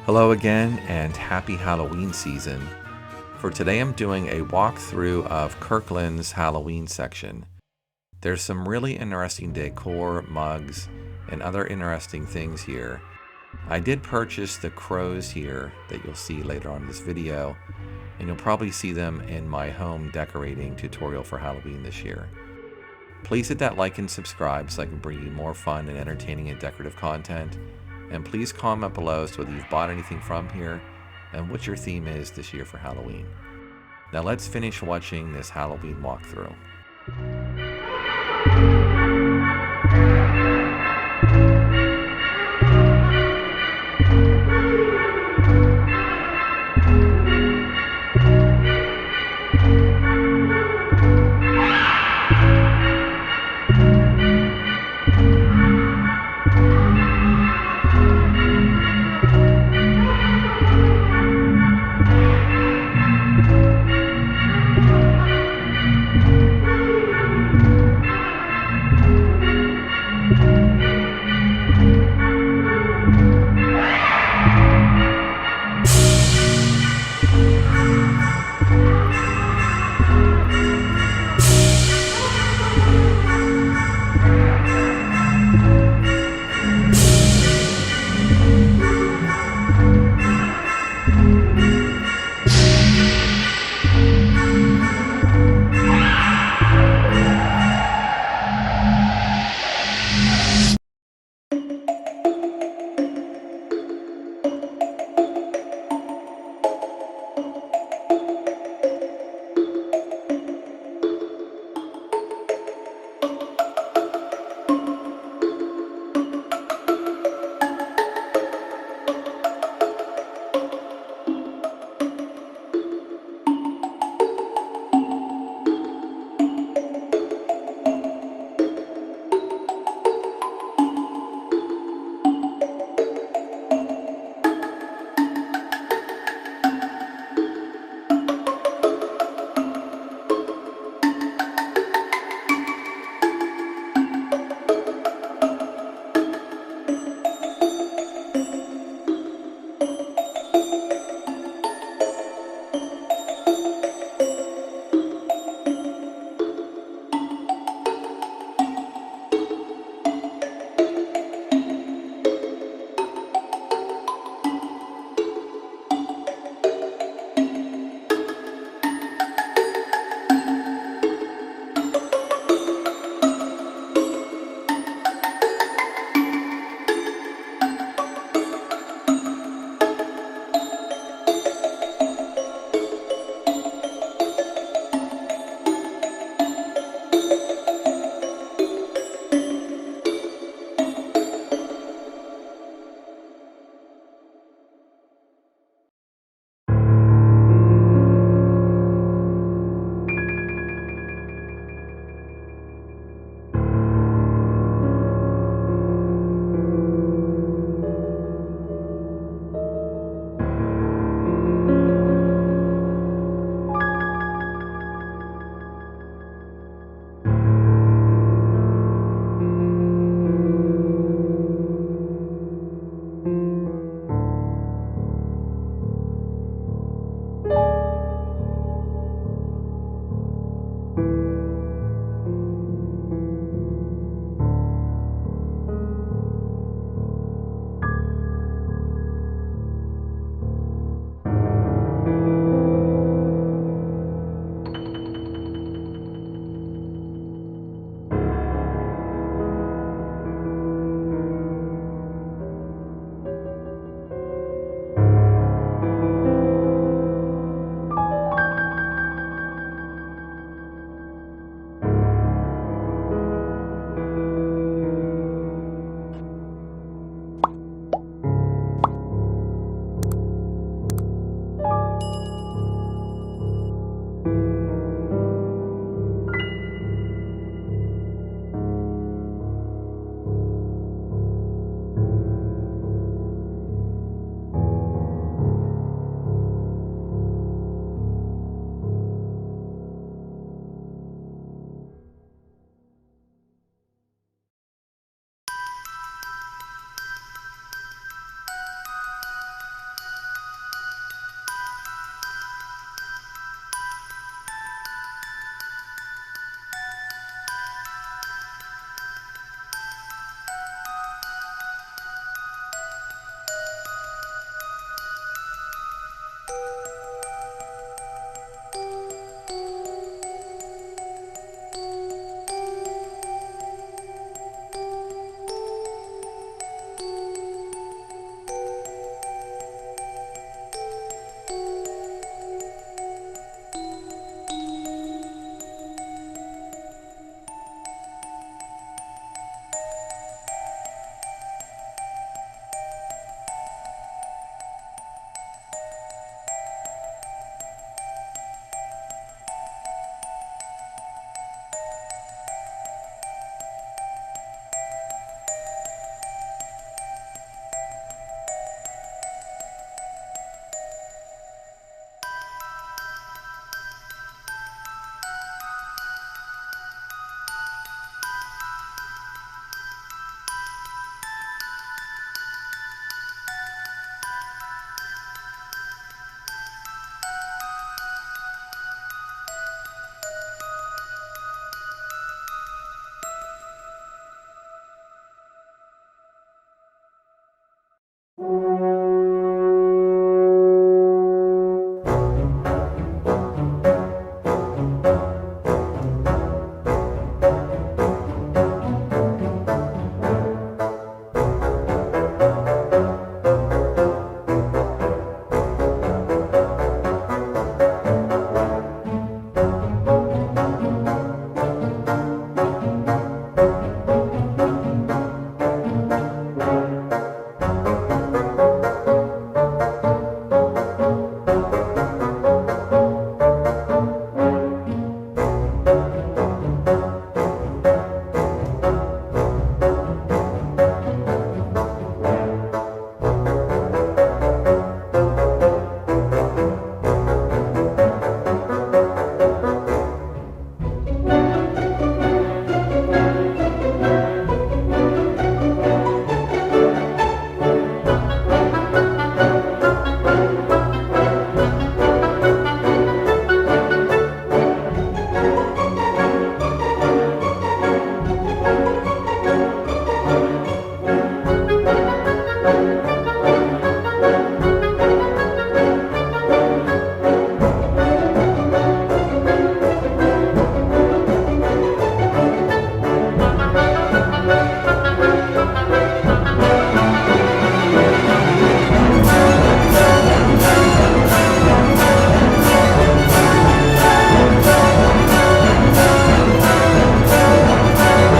Hello again and happy Halloween season. For today I'm doing a walkthrough of Kirkland's Halloween section. There's some really interesting decor, mugs, and other interesting things here. I did purchase the crows here that you'll see later on in this video, and you'll probably see them in my home decorating tutorial for Halloween this year. Please hit that like and subscribe so I can bring you more fun and entertaining and decorative content. And please comment below as to whether you've bought anything from here and what your theme is this year for Halloween. Now let's finish watching this Halloween walkthrough.